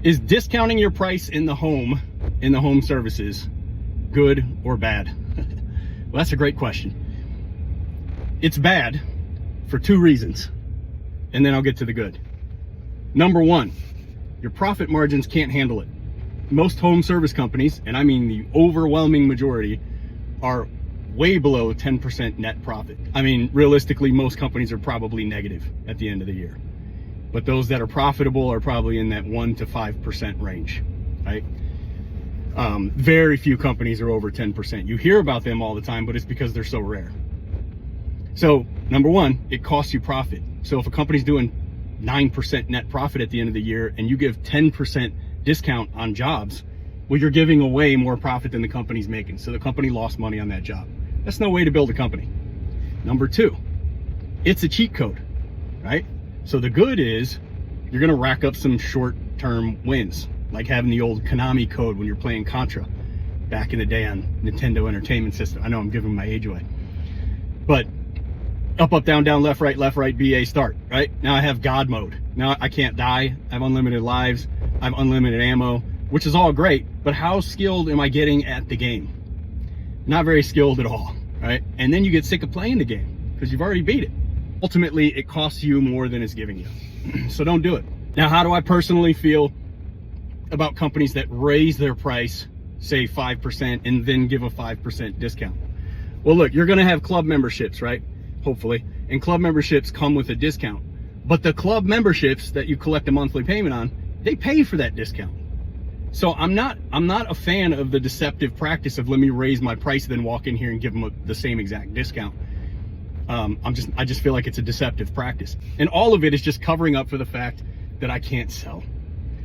Is discounting your price in the home services good or bad? Well, that's a great question. It's bad for two reasons, and then I'll get to the good. Number one, your profit margins can't handle it. Most home service companies, and I mean the overwhelming majority, are way below 10% net profit. I mean, realistically, most companies are probably negative at the end of the year. But those that are profitable are probably in that 1 to 5% range, right? Very few companies are over 10%. You hear about them all the time, but it's because they're so rare. So, number one, it costs you profit. So if a company's doing 9% net profit at the end of the year and you give 10% discount on jobs, well, you're giving away more profit than the company's making. So the company lost money on that job. That's no way to build a company. Number two, it's a cheat code, right? So the good is you're gonna rack up some short-term wins, like having the old Konami code when you're playing Contra back in the day on Nintendo Entertainment System. I know I'm giving my age away. But up, down, left, right, BA, start, right? Now I have God mode. Now I can't die. I have unlimited lives. I have unlimited ammo, which is all great, but how skilled am I getting at the game? Not very skilled at all, right? And then you get sick of playing the game because you've already beat it. Ultimately, it costs you more than it's giving you. So don't do it. Now, how do I personally feel about companies that raise their price, say 5%, and then give a 5% discount? Well, look, you're gonna have club memberships, right? Hopefully. And club memberships come with a discount. But the club memberships that you collect a monthly payment on, they pay for that discount. So I'm not a fan of the deceptive practice of let me raise my price, then walk in here and give them the same exact discount. I just feel like it's a deceptive practice. And all of it is just covering up for the fact that I can't sell,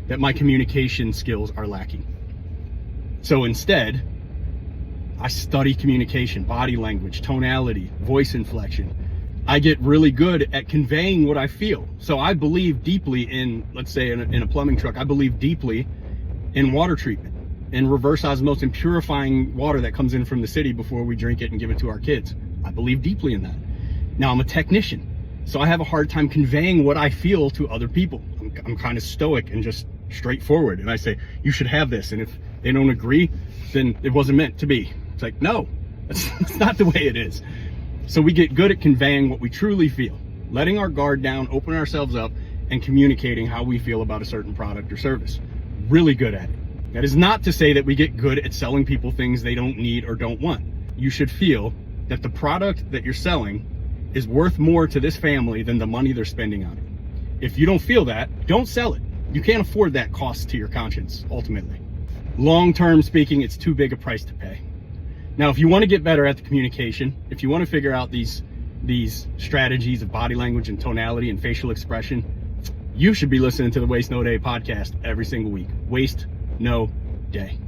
that my communication skills are lacking. So instead, I study communication, body language, tonality, voice inflection. I get really good at conveying what I feel. So I believe deeply in, let's say in a plumbing truck, I believe deeply in water treatment, in reverse osmosis and purifying water that comes in from the city before we drink it and give it to our kids. I believe deeply in that. Now I'm a technician, so I have a hard time conveying what I feel to other people. I'm kind of stoic and just straightforward. And I say, you should have this. And if they don't agree, then it wasn't meant to be. It's like, no, that's not the way it is. So we get good at conveying what we truly feel, letting our guard down, opening ourselves up, and communicating how we feel about a certain product or service. Really good at it. That is not to say that we get good at selling people things they don't need or don't want. You should feel that the product that you're selling is worth more to this family than the money they're spending on it. If you don't feel that, don't sell it. You can't afford that cost to your conscience, ultimately. Long-term speaking, it's too big a price to pay. Now, if you want to get better at the communication, if you want to figure out these strategies of body language and tonality and facial expression, you should be listening to the Waste No Day podcast every single week. Waste No Day.